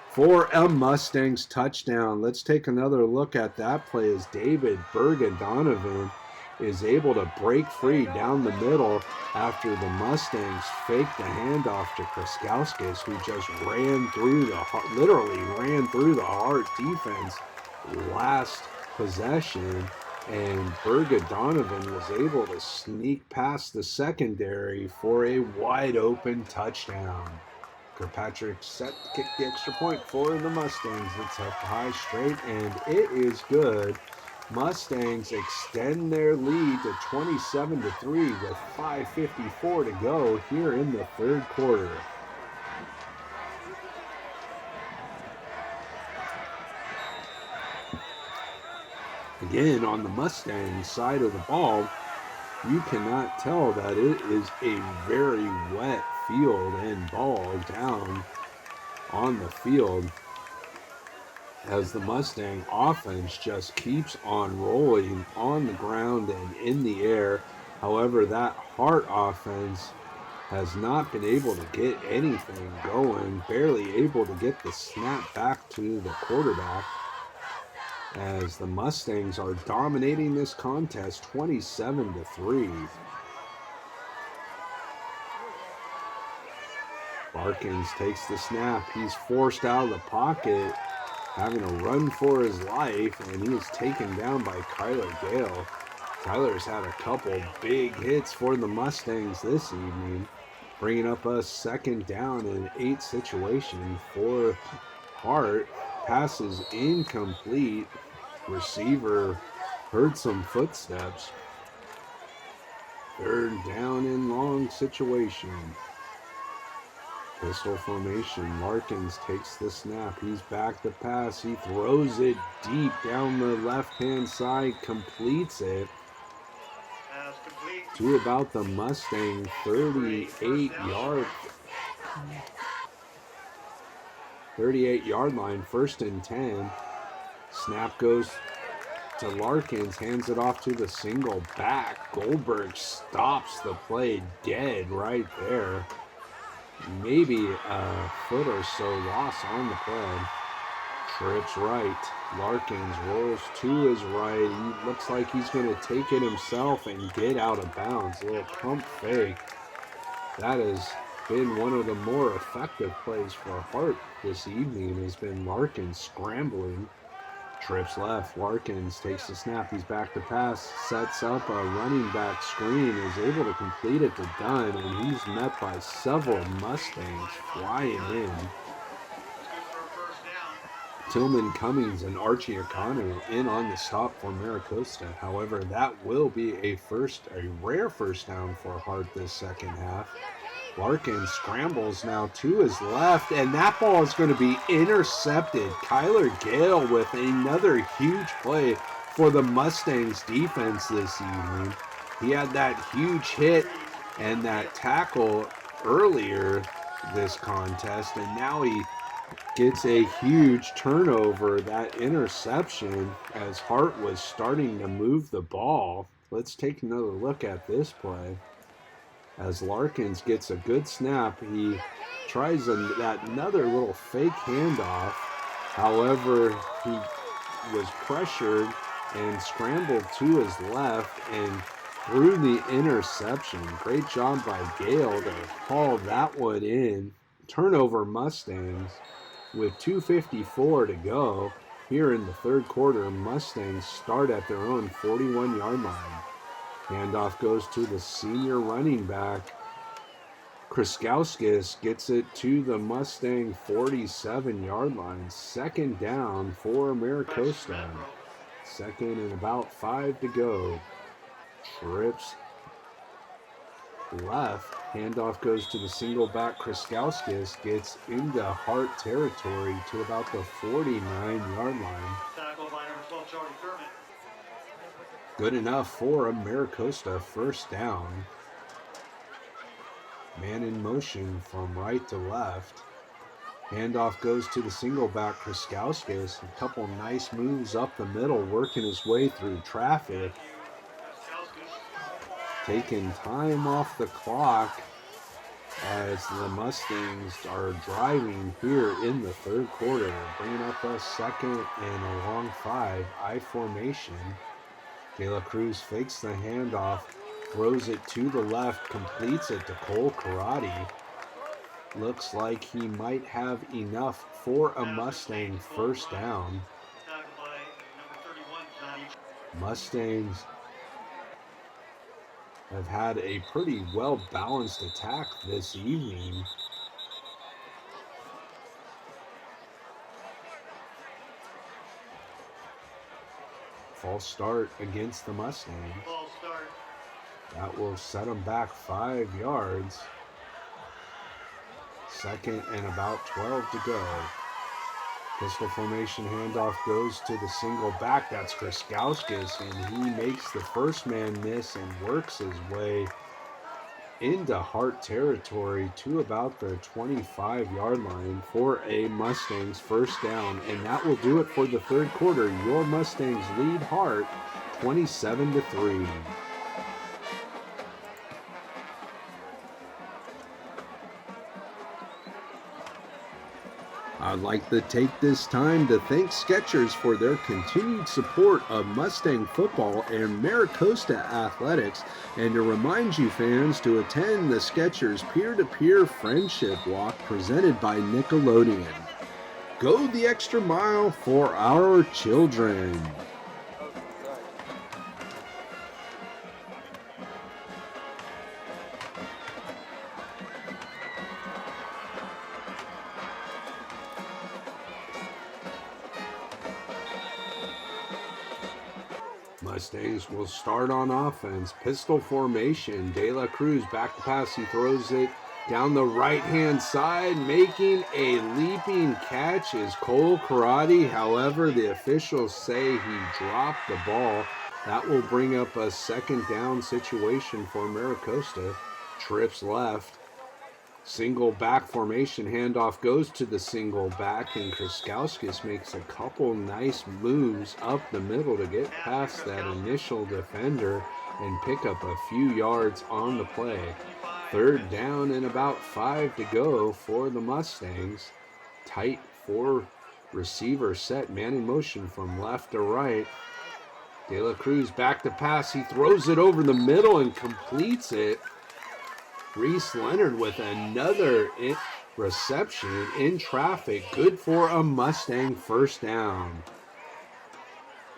for a Mustangs touchdown. Let's take another look at that play as David Donovan is able to break free down the middle after the Mustangs faked the handoff to Kraskowskis, who just literally ran through the Hart defense last possession, and Donovan was able to sneak past the secondary for a wide open touchdown. Kirkpatrick set to kick the extra point for the Mustangs. It's up high straight, and it is good. Mustangs extend their lead to 27-3 with 5:54 to go here in the third quarter. Again, on the Mustang side of the ball, you cannot tell that it is a very wet field and ball down on the field, as the Mustang offense just keeps on rolling on the ground and in the air. However, that Hart offense has not been able to get anything going, barely able to get the snap back to the quarterback, as the Mustangs are dominating this contest 27-3. Larkins takes the snap. He's forced out of the pocket, having a run for his life, and he is taken down by Kyler Gale. Kyler's had a couple big hits for the Mustangs this evening, bringing up a second down and 8 situation for Hart. Pass is incomplete. Receiver heard some footsteps. Third down and long situation. Pistol formation. Larkins takes the snap. He's back to pass. He throws it deep down the left-hand side, completes it to about the Mustang 38-yard line, 1st and 10. Snap goes to Larkins, hands it off to the single back. Goldberg stops the play dead right there. Maybe a foot or so loss on the play. Trips right. Larkins rolls to his right. He looks like he's going to take it himself and get out of bounds. A little pump fake. That has been one of the more effective plays for Hart this evening, has been Larkins scrambling. Trips left. Larkins takes the snap. He's back to pass. Sets up a running back screen. Is able to complete it to Dunn, and he's met by several Mustangs flying in. Tillman Cummings and Archie O'Connor in on the stop for Maricosta. However, that will be a rare first down for Hart this second half. Larkins scrambles now to his left, and that ball is going to be intercepted. Kyler Gale with another huge play for the Mustangs defense this evening. He had that huge hit and that tackle earlier this contest, and now he gets a huge turnover, that interception, as Hart was starting to move the ball. Let's take another look at this play. As Larkins gets a good snap, he tries another little fake handoff. However, he was pressured and scrambled to his left and threw the interception. Great job by Gale to haul that one in. Turnover Mustangs with 2:54 to go here in the third quarter. Mustangs start at their own 41-yard line. Handoff goes to the senior running back. Kraskowskis gets it to the Mustang 47-yard line. 2nd down for Maricosta. 2nd and about 5 to go. Trips left. Handoff goes to the single back. Kriskauskis gets into Hart territory to about the 49-yard line. Tackle by number 12, Charlie Thurman. Good enough for a Maricosta first down. Man in motion from right to left. Handoff goes to the single back. Kriskauskis. A couple nice moves up the middle, working his way through traffic. Taking time off the clock as the Mustangs are driving here in the third quarter, bringing up a second and a long 5, I formation. De La Cruz fakes the handoff, throws it to the left, completes it to Cole Karate. Looks like he might have enough for a Mustang first down. Mustangs have had a pretty well-balanced attack this evening. False start against the Mustangs. False start. That will set them back 5 yards. Second and about 12 to go. Pistol formation handoff goes to the single back. That's Kriskauskis, and he makes the first man miss and works his way into Hart territory to about the 25-yard line for a Mustangs first down. And that will do it for the third quarter. Your Mustangs lead Hart 27-3. I'd like to take this time to thank Skechers for their continued support of Mustang football and Maricosta athletics, and to remind you fans to attend the Skechers peer-to-peer friendship walk presented by Nickelodeon. Go the extra mile for our children. Mustangs will start on offense. Pistol formation. De La Cruz back to pass. He throws it down the right-hand side. Making a leaping catch is Cole Karate. However, the officials say he dropped the ball. That will bring up a second down situation for Maricosta. Trips left. Single back formation. Handoff goes to the single back, and Kriskauskis makes a couple nice moves up the middle to get past that initial defender and pick up a few yards on the play. Third down and about 5 to go for the Mustangs. Tight 4 receiver set, man in motion from left to right. De La Cruz back to pass. He throws it over the middle and completes it. Reese Leonard with another reception in traffic. Good for a Mustang first down.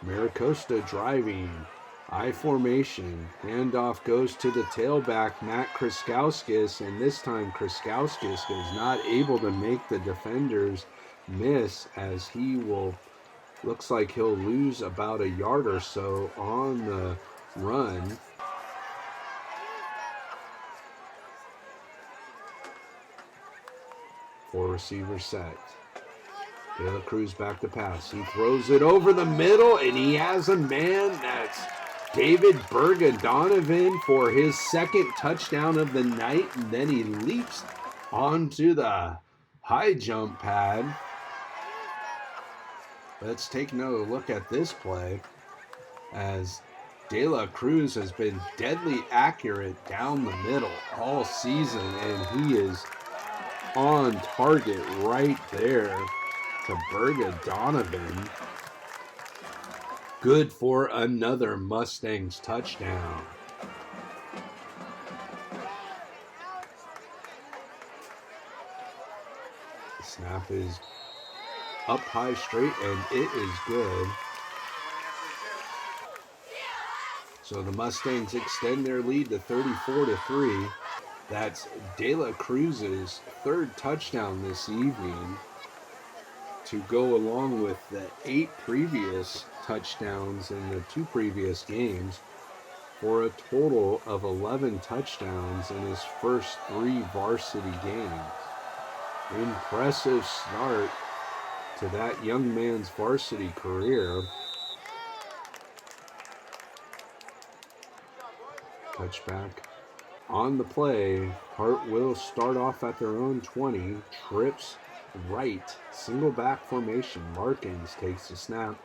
Maricosta driving. I formation. Handoff goes to the tailback, Matt Kriskauskis, and this time Kriskauskis is not able to make the defenders miss, as he will, looks like he'll lose about a yard or so on the run. Four receivers set. De La Cruz back to pass. He throws it over the middle, and he has a man. That's David Berga-Donovan for his second touchdown of the night, and then he leaps onto the high jump pad. Let's take another look at this play, as De La Cruz has been deadly accurate down the middle all season, and he is on target right there to Berga-Donovan. Good for another Mustangs touchdown. The snap is up high straight, and it is good. So the Mustangs extend their lead to 34-3. That's De La Cruz's third touchdown this evening, to go along with the 8 previous touchdowns in the 2 previous games. for a total of 11 touchdowns in his first 3 varsity games. Impressive start to that young man's varsity career. Touchback on the play. Hart will start off at their own 20, trips right, single back formation. Larkins takes the snap.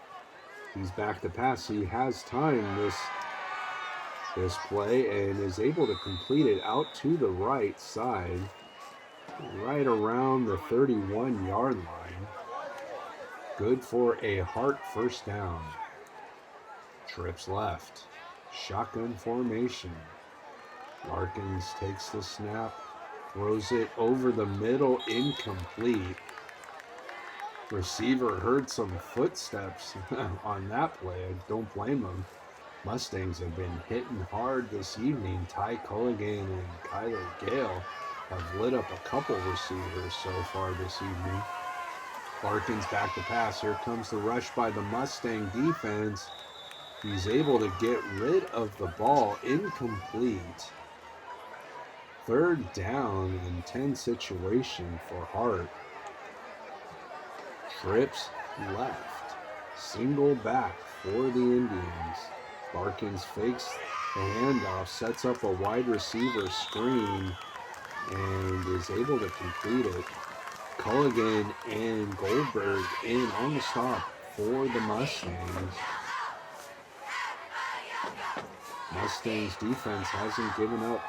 He's back to pass. He has time this play and is able to complete it out to the right side, right around the 31-yard line. Good for a Hart first down. Trips left. Shotgun formation. Larkins takes the snap, throws it over the middle, incomplete. Receiver heard some footsteps on that play. I don't blame him. Mustangs have been hitting hard this evening. Ty Culligan and Kyler Gale have lit up a couple receivers so far this evening. Larkins back to pass. Here comes the rush by the Mustang defense. He's able to get rid of the ball, incomplete. Third down and 10 situation for Hart. Trips left. Single back for the Indians. Larkins fakes the handoff, sets up a wide receiver screen, and is able to complete it. Culligan and Goldberg in on the stop for the Mustangs. Mustangs defense hasn't given up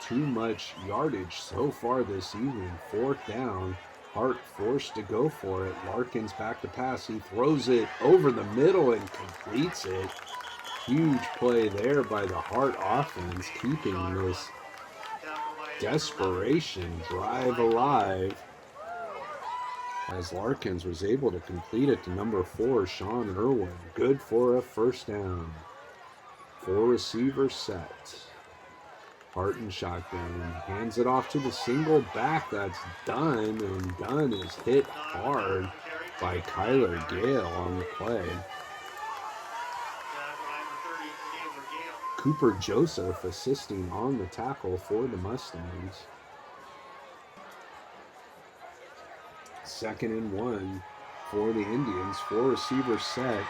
too much yardage so far this evening. Fourth down. Hart forced to go for it. Larkins back to pass. He throws it over the middle and completes it. Huge play there by the Hart offense, keeping this desperation drive alive, as Larkins was able to complete it to number 4, Sean Irwin. Good for a first down. 4 receivers set. Hart and shotgun, hands it off to the single back. That's Dunn, and Dunn is hit hard by Kyler Gale on the play. Cooper Joseph assisting on the tackle for the Mustangs. 2nd and 1 for the Indians. 4 receivers set.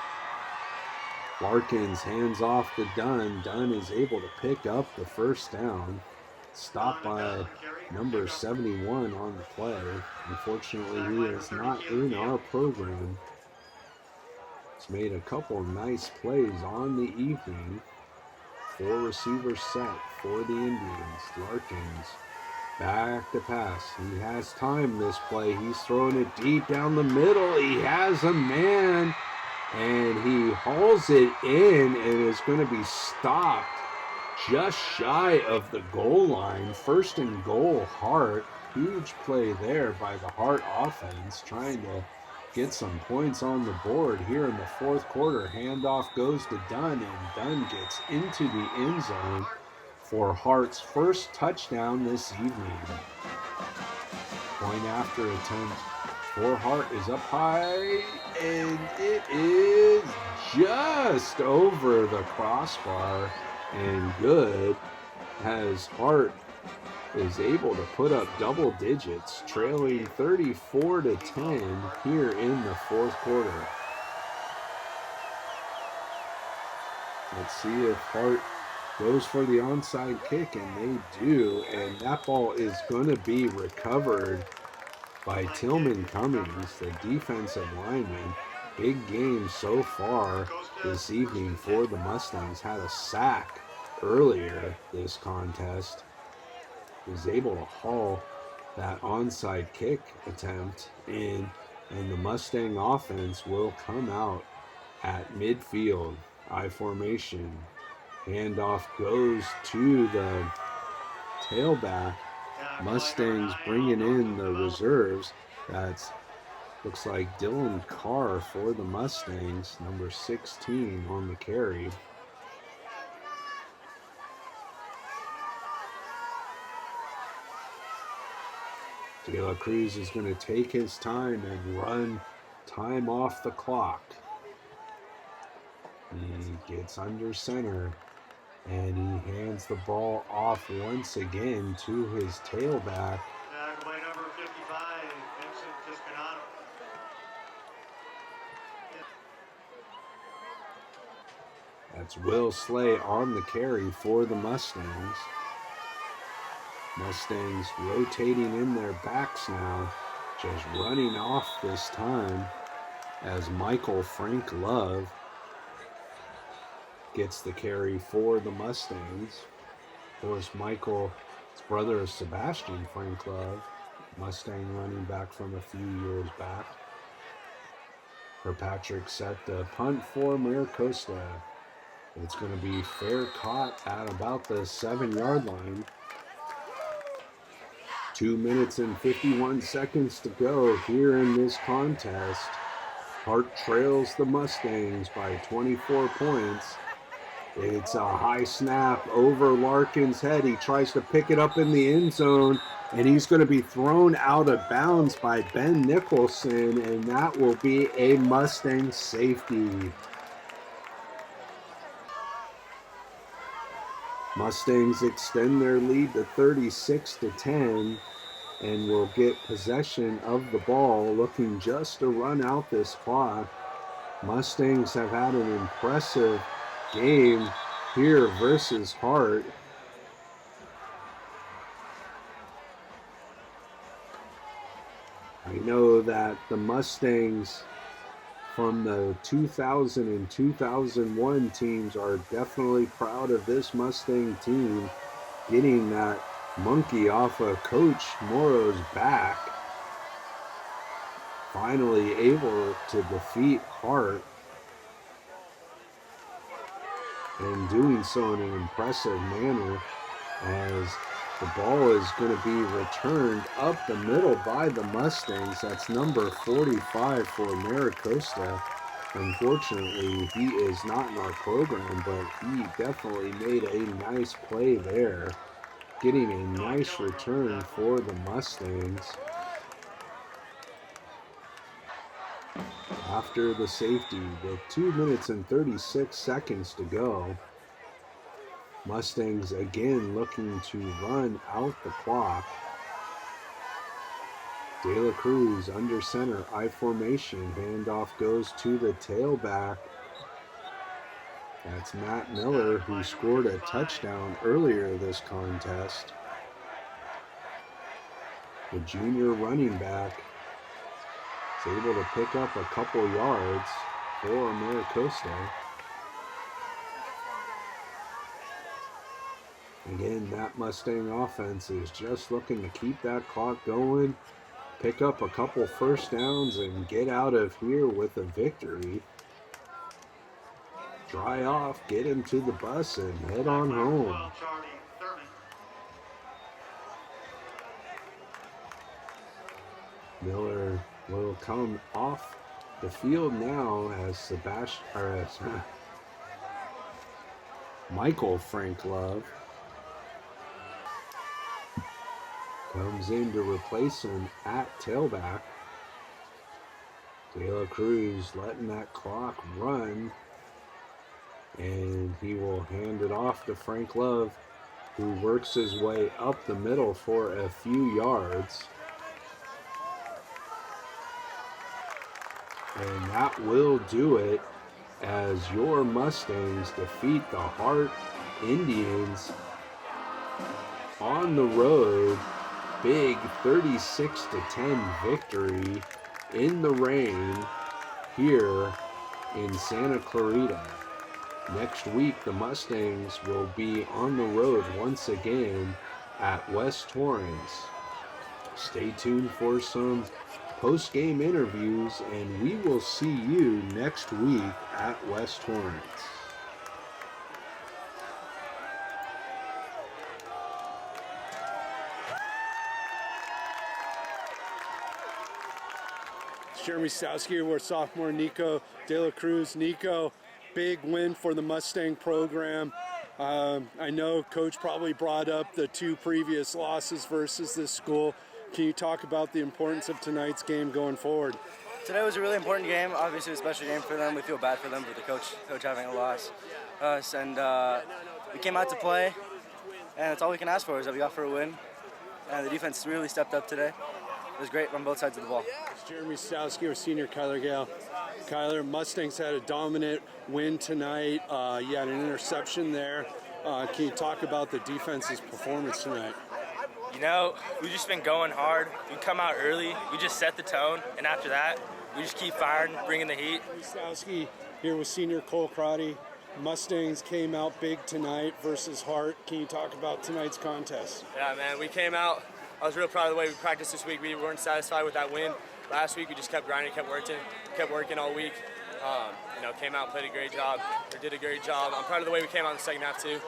Larkins hands off to Dunn. Dunn is able to pick up the first down. Stopped by number 71 on the play. Unfortunately, he is not in our program. He's made a couple nice plays on the evening. 4 receivers set for the Indians. Larkins back to pass. He has time this play. He's throwing it deep down the middle. He has a man, and he hauls it in and is going to be stopped just shy of the goal line. 1st and goal, Hart. Huge play there by the Hart offense, trying to get some points on the board here in the 4th quarter. Handoff goes to Dunn, and Dunn gets into the end zone for Hart's first touchdown this evening. Point after attempt for Hart is up high, and it is just over the crossbar and good, as Hart is able to put up double digits, trailing 34-10 here in the 4th quarter. Let's see if Hart goes for the onside kick, and they do, and that ball is going to be recovered by Tillman Cummings, the defensive lineman. Big game so far this evening for the Mustangs. Had a sack earlier this contest. Was able to haul that onside kick attempt in, and the Mustang offense will come out at midfield. I formation. Handoff goes to the tailback. Mustangs bringing in the reserves. That's looks like Dylan Carr for the Mustangs, number 16 on the carry. De La Cruz is going to take his time and run time off the clock. He gets under center. And he hands the ball off once again to his tailback. By number 55, Vincent Tiscanato. That's Will Slay on the carry for the Mustangs. Mustangs rotating in their backs now, just running off this time as Michael Frank Love gets the carry for the Mustangs. Of course, Michael, his brother is Sebastian Frank Love, Mustang running back from a few years back. Kirkpatrick set the punt for Maricosta. It's going to be fair caught at about the 7-yard line. 2 minutes and 51 seconds to go here in this contest. Hart trails the Mustangs by 24 points. It's a high snap over Larkin's head. He tries to pick it up in the end zone, and he's going to be thrown out of bounds by Ben Nicholson, and that will be a Mustang safety. Mustangs extend their lead to 36-10 and will get possession of the ball, looking just to run out this clock. Mustangs have had an impressive game here versus Hart. I know that the Mustangs from the 2000 and 2001 teams are definitely proud of this Mustang team getting that monkey off of Coach Morrow's back. Finally able to defeat Hart, and doing so in an impressive manner, as the ball is going to be returned up the middle by the Mustangs. That's number 45 for Maricosta. Unfortunately, he is not in our program, but he definitely made a nice play there, getting a nice return for the Mustangs. After the safety, with 2 minutes and 36 seconds to go, Mustangs again looking to run out the clock. De La Cruz under center, I formation. Handoff goes to the tailback. That's Matt Miller, who scored a touchdown earlier this contest. The junior running back is able to pick up a couple yards for Maricosta. Again, that Mustang offense is just looking to keep that clock going, pick up a couple first downs, and get out of here with a victory. Dry off, get him to the bus, and head on home. Miller will come off the field now as Michael Frank Love comes in to replace him at tailback. De La Cruz letting that clock run, and he will hand it off to Frank Love, who works his way up the middle for a few yards. And that will do it as your Mustangs defeat the Hart Indians on the road. Big 36-10 victory in the rain here in Santa Clarita. Next week, the Mustangs will be on the road once again at West Torrance. Stay tuned for some post-game interviews, and we will see you next week at West Torrance. Jeremy Stowski here with sophomore Nico De La Cruz. Nico, big win for the Mustang program. I know Coach probably brought up the two previous losses versus this school. Can you talk about the importance of tonight's game going forward? Today was a really important game, obviously a special game for them. We feel bad for them for the coach having a loss. We came out to play, and that's all we can ask for is that we got for a win. And the defense really stepped up today. It was great on both sides of the ball. It's Jeremy Stowski with senior Kyler Gale. Kyler, Mustangs had a dominant win tonight. You had an interception there. Can you talk about the defense's performance tonight? You know, we've just been going hard. We come out early, we just set the tone, and after that, we just keep firing, bringing the heat. Stowski here with senior Cole Crotty. Mustangs came out big tonight versus Hart. Can you talk about tonight's contest? Yeah, man, we came out. I was real proud of the way we practiced this week. We weren't satisfied with that win. Last week, we just kept grinding, kept working all week. You know, came out, played a great job, or did a great job. I'm proud of the way we came out in the second half, too.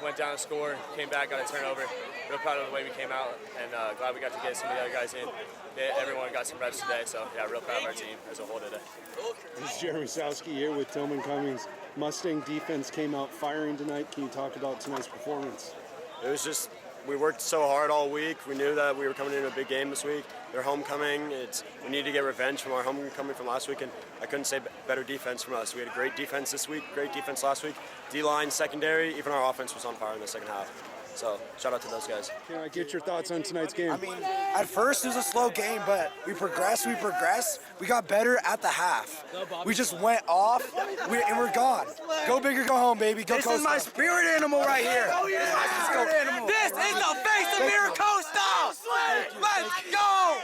Went down to score, came back, got a turnover. Real proud of the way we came out, and glad we got to get some of the other guys in. Everyone got some reps today, so yeah, real proud of our team as a whole today. This is Jeremy Stowski here with Tillman Cummings. Mustang defense came out firing tonight. Can you talk about tonight's performance? It was just, we worked so hard all week. We knew that we were coming into a big game this week. Their homecoming, we need to get revenge from our homecoming from last week, and I couldn't say better defense from us. We had a great defense this week, great defense last week. D-line, secondary, even our offense was on fire in the second half. So, shout out to those guys. Can I get your thoughts on tonight's game? I mean, at first it was a slow game, but we progressed. We got better at the half. We just went off, and we're gone. Go big or go home, baby. Go This is my spirit animal right here. This is the face of Miracosta. Let's go.